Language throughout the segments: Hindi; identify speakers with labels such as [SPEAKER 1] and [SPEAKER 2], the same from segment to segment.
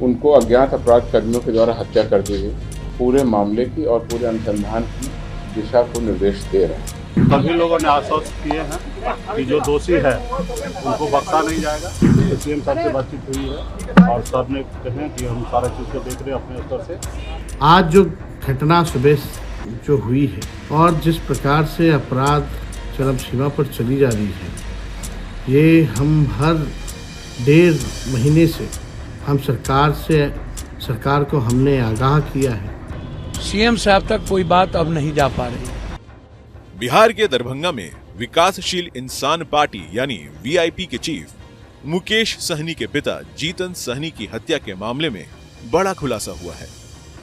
[SPEAKER 1] उनको अज्ञात अपराध कर्मियों के द्वारा हत्या कर दी गई। पूरे मामले की और पूरे अनुसंधान की दिशा को निर्देश दे रहे हैं।
[SPEAKER 2] सभी लोगों ने आश्वस्त किए हैं कि जो दोषी है उनको बख्शा नहीं जाएगा। सीएम साहब से बातचीत हुई है और सर ने कहे कि हम सारा चीज़ को देख रहे हैं अपने स्तर से।
[SPEAKER 3] आज जो घटना सुबह जो हुई है और जिस प्रकार से अपराध चरम सीमा पर चली जा रही है, ये हम हर 1.5 महीने से हम सरकार को हमने आगाह किया है।
[SPEAKER 4] सीएम साहब तक कोई बात अब नहीं जा पा रही।
[SPEAKER 5] बिहार के दरभंगा में विकासशील इंसान पार्टी यानी वीआईपी के चीफ मुकेश सहनी के पिता जीतन सहनी की हत्या के मामले में बड़ा खुलासा हुआ है।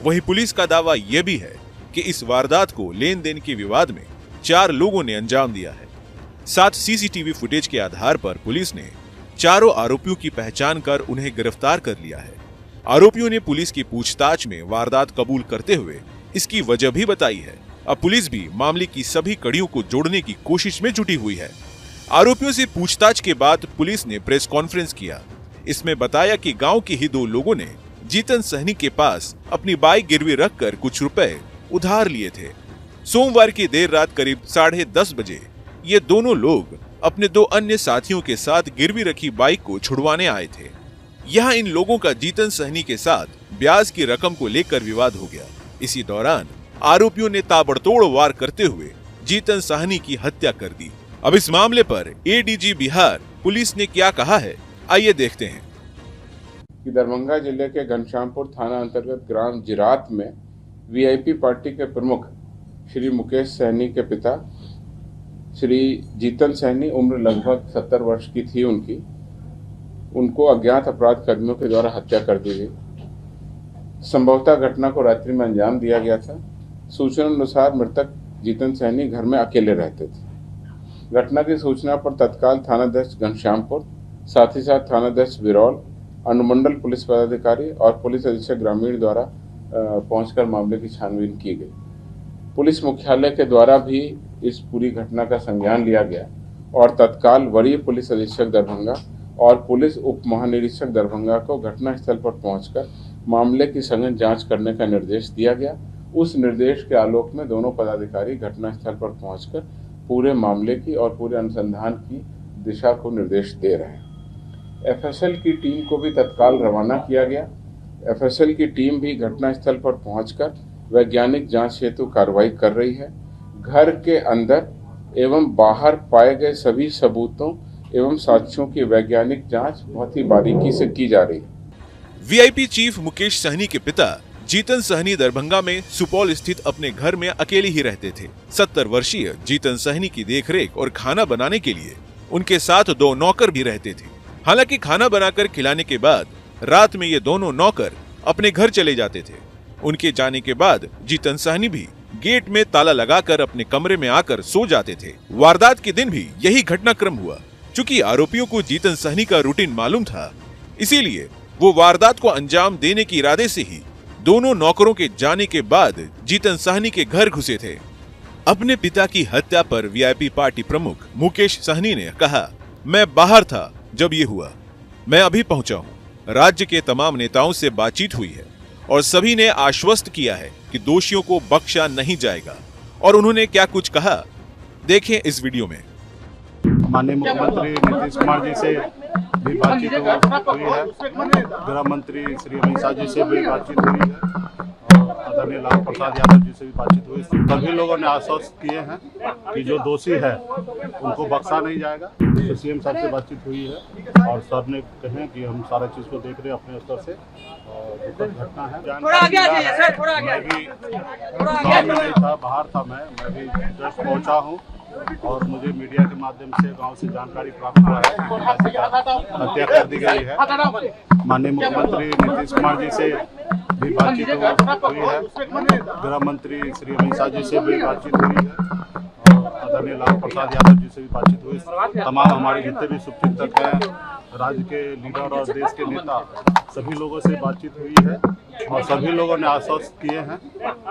[SPEAKER 5] वहीं पुलिस का दावा यह भी है कि इस वारदात को लेन देन के विवाद में 4 लोगों ने अंजाम दिया है। साथ सीसीटीवी फुटेज के आधार पर पुलिस ने चारों आरोपियों की पहचान कर उन्हें गिरफ्तार कर लिया है। आरोपियों ने पुलिस की पूछताछ में वारदात कबूल करते हुए इसकी वजह भी बताई है। अब पुलिस भी मामले की सभी कड़ियों को जोड़ने की कोशिश में जुटी हुई है। आरोपियों से पूछताछ के बाद पुलिस ने प्रेस कॉन्फ्रेंस किया। इसमें बताया कि गांव के ही 2 लोगों ने जीतन सहनी के पास अपनी बाइक गिरवी रखकर कुछ रुपए उधार लिए थे। सोमवार की देर रात करीब 10:30 बजे ये दोनों लोग अपने 2 अन्य साथियों के साथ गिरवी रखी बाइक को छुड़वाने आए थे। यहाँ इन लोगों का जीतन सहनी के साथ ब्याज की रकम को लेकर विवाद हो गया। इसी दौरान आरोपियों ने ताबड़तोड़ वार करते हुए जीतन सहनी की हत्या कर दी। अब इस मामले पर एडीजी बिहार पुलिस ने क्या कहा है, आइए देखते हैं।
[SPEAKER 1] कि दरभंगा जिले के घनश्यामपुर थाना अंतर्गत ग्राम जिरात में वीआईपी पार्टी के प्रमुख श्री मुकेश सहनी के पिता श्री जीतन सहनी, उम्र लगभग 70 वर्ष की थी उनको अज्ञात अपराध कर्मियों के द्वारा हत्या कर दी गई। संभवतः घटना को रात्रि में अंजाम दिया गया था। सूचना अनुसार मृतक जीतन सहनी घर में अकेले रहते थे। घटना की सूचना पर तत्काल थानाध्यक्ष घनश्यामपुर, साथ ही साथ थानाध्यक्ष बिरौल, अनुमंडल पुलिस पदाधिकारी और पुलिस अधीक्षक ग्रामीण द्वारा पहुंचकर मामले की छानबीन की गई। पुलिस मुख्यालय के द्वारा भी इस पूरी घटना का संज्ञान लिया गया और तत्काल वरीय पुलिस अधीक्षक दरभंगा और पुलिस उप महानिरीक्षक दरभंगा को घटनास्थल पर पहुंचकर मामले की सघन जांच करने का निर्देश दिया गया। उस निर्देश के आलोक में दोनों पदाधिकारी घटनास्थल पर पहुंचकर पूरे मामले की और पूरे अनुसंधान की दिशा को निर्देश दे रहे हैं। एफएसएल की टीम को भी तत्काल रवाना किया गया। एफएसएल की टीम भी घटनास्थल पर पहुंचकर वैज्ञानिक जांच हेतु कार्रवाई कर रही है। घर के अंदर एवं बाहर पाए गए सभी सबूतों एवं साक्ष्यों की वैज्ञानिक जांच बहुत ही बारीकी से की जा रही है।
[SPEAKER 5] वीआईपी चीफ मुकेश सहनी के पिता जीतन सहनी दरभंगा में सुपौल स्थित अपने घर में अकेले ही रहते थे। 70 वर्षीय जीतन सहनी की देखरेख और खाना बनाने के लिए उनके साथ 2 नौकर भी रहते थे। हालांकि खाना बनाकर खिलाने के बाद रात में ये दोनों नौकर अपने घर चले जाते थे। उनके जाने के बाद जीतन सहनी भी गेट में ताला लगाकर अपने कमरे में आकर सो जाते थे। वारदात के दिन भी यही घटनाक्रम हुआ। चूंकि आरोपियों को जीतन सहनी का रूटीन मालूम था, इसीलिए वो वारदात को अंजाम देने के इरादे से ही दोनों नौकरों के जाने के बाद जीतन सहनी के घर घुसे थे। अपने पिता की हत्या पर वीआईपी पार्टी प्रमुख मुकेश सहनी ने कहा, मैं बाहर था जब ये हुआ, मैं अभी पहुंचा हूं। राज्य के तमाम नेताओं से बातचीत हुई है और सभी ने आश्वस्त किया है कि दोषियों को बख्शा नहीं जाएगा। और उन्होंने क्या कुछ कहा, देखें इस वीडियो में।
[SPEAKER 2] माननीय मुख्यमंत्री नीतीश कुमार जी से भी बातचीत हुई है, गृह मंत्री श्री अमित शाह जी से भी बातचीत हुई है और आदरणीय लालू प्रसाद यादव जी से भी बातचीत हुई। सभी लोगों ने आश्वस्त किए हैं कि जो दोषी है उनको बख्शा नहीं जाएगा। तो सीएम साहब से बातचीत हुई है और सर ने कहे कि हम सारा चीज़ को देख रहे हैं अपने स्तर से। दुखद घटना है। मैं भी गाँव में नहीं था, बाहर था। मैं भी जस्ट पहुँचा हूँ और मुझे मीडिया के माध्यम से गांव से जानकारी प्राप्त हुआ है कि हत्या कर दी गई है। माननीय मुख्यमंत्री नीतीश कुमार जी से भी बातचीत हुई है, गृह मंत्री श्री अमित शाह जी से भी बातचीत हुई है और आदरणीय लालू प्रसाद यादव जी से भी बातचीत हुई। तमाम हमारे जितने भी शुभचिंतक हैं, राज्य के लीडर और देश के नेता, सभी लोगों से बातचीत हुई है और सभी लोगों ने आश्वस्त किए हैं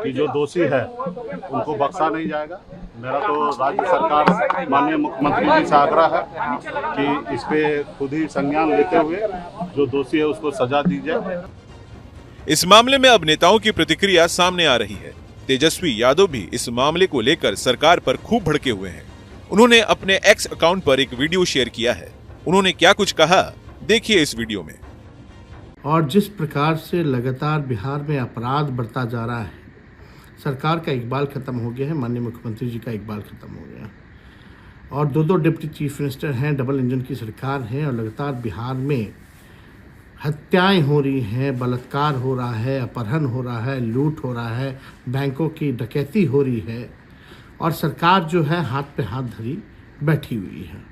[SPEAKER 2] कि जो दोषी है उनको बख्शा नहीं जाएगा। मेरा तो राज्य सरकार माननीय मुख्यमंत्री जी से आग्रह है कि इस पे खुद ही संज्ञान लेते हुए जो दोषी है उसको सजा दी जाए।
[SPEAKER 5] इस मामले में अब नेताओं की प्रतिक्रिया सामने आ रही है। तेजस्वी यादव भी इस मामले को लेकर सरकार पर खूब भड़के हुए हैं। उन्होंने अपने एक्स अकाउंट पर एक वीडियो शेयर किया है। उन्होंने क्या कुछ कहा, देखिए इस वीडियो में।
[SPEAKER 3] और जिस प्रकार से लगातार बिहार में अपराध बढ़ता जा रहा है, सरकार का इकबाल खत्म हो गया है, माननीय मुख्यमंत्री जी का इकबाल खत्म हो गया, और दो डिप्टी चीफ मिनिस्टर हैं, डबल इंजन की सरकार है, और लगातार बिहार में हत्याएं हो रही हैं, बलात्कार हो रहा है, अपहरण हो रहा है, लूट हो रहा है, बैंकों की डकैती हो रही है, और सरकार जो है हाथ पे हाथ धरी बैठी हुई है।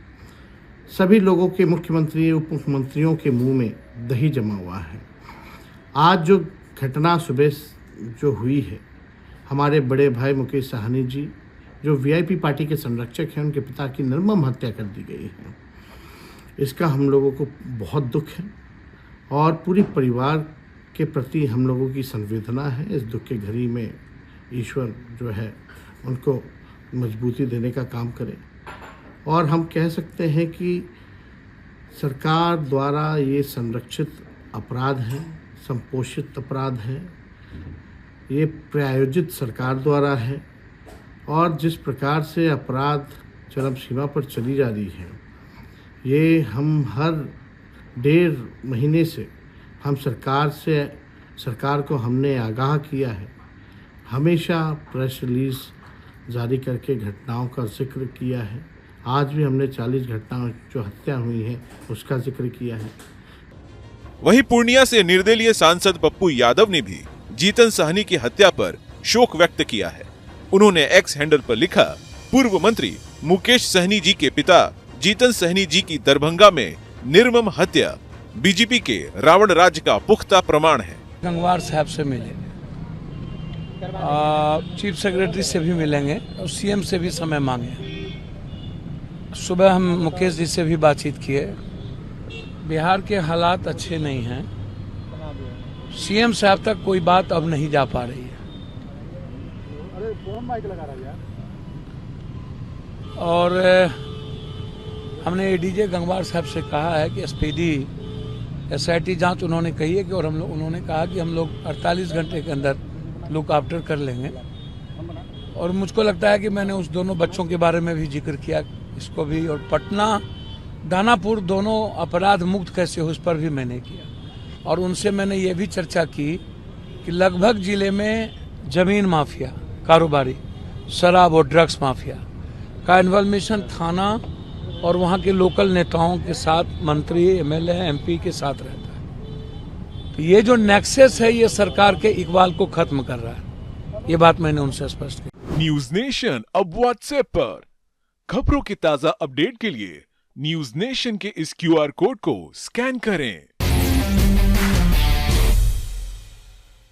[SPEAKER 3] सभी लोगों के, मुख्यमंत्री उप मुख्यमंत्रियों के मुंह में दही जमा हुआ है। आज जो घटना सुबह जो हुई है, हमारे बड़े भाई मुकेश सहनी जी जो वीआईपी पार्टी के संरक्षक हैं, उनके पिता की निर्मम हत्या कर दी गई है। इसका हम लोगों को बहुत दुख है और पूरी परिवार के प्रति हम लोगों की संवेदना है। इस दुख के घड़ी में ईश्वर जो है उनको मजबूती देने का काम करे, और हम कह सकते हैं कि सरकार द्वारा ये संरक्षित अपराध है, संपोषित अपराध है, ये प्रायोजित सरकार द्वारा है, और जिस प्रकार से अपराध चरम सीमा पर चली जा रही है, ये हम हर 1.5 महीने से हम सरकार को हमने आगाह किया है। हमेशा प्रेस रिलीज जारी करके घटनाओं का जिक्र किया है। आज भी हमने 40 घटनाओं जो हत्या हुई है उसका जिक्र किया है।
[SPEAKER 5] वहीं पूर्णिया से निर्दलीय सांसद पप्पू यादव ने भी जीतन सहनी की हत्या पर शोक व्यक्त किया है। उन्होंने एक्स हैंडल पर लिखा, पूर्व मंत्री मुकेश सहनी जी के पिता जीतन सहनी जी की दरभंगा में निर्मम हत्या बीजेपी के रावण राज्य का पुख्ता प्रमाण है।
[SPEAKER 4] गंगवार साहब से मिलेंगे, चीफ सेक्रेटरी से भी मिलेंगे और सीएम से भी समय मांगे। सुबह हम मुकेश जी से भी बातचीत किए। बिहार के हालात अच्छे नहीं हैं। सीएम साहब तक कोई बात अब नहीं जा पा रही है। और हमने एडीजे गंगवार साहब से कहा है कि स्पीडी एसआईटी जांच उन्होंने कही है कि, और उन्होंने कहा कि हम लोग 48 घंटे के अंदर लुक आफ्टर कर लेंगे। और मुझको लगता है कि मैंने उस दोनों बच्चों के बारे में भी जिक्र किया, इसको भी, और पटना दानापुर दोनों अपराध मुक्त कैसे हो, उस पर भी मैंने किया। और उनसे मैंने ये भी चर्चा की कि लगभग जिले में जमीन माफिया, कारोबारी, शराब और ड्रग्स माफिया का इन्वॉल्वेशन थाना और वहाँ के लोकल नेताओं के साथ, मंत्री, एमएलए, एमपी के साथ रहता है। तो ये जो नेक्सस है, ये सरकार के इकबाल को खत्म कर रहा है। ये बात मैंने उनसे स्पष्ट की।
[SPEAKER 5] न्यूज नेशन अब व्हाट्सएप पर खबरों की ताजा अपडेट के लिए न्यूज नेशन के इस क्यूआर कोड को स्कैन करें।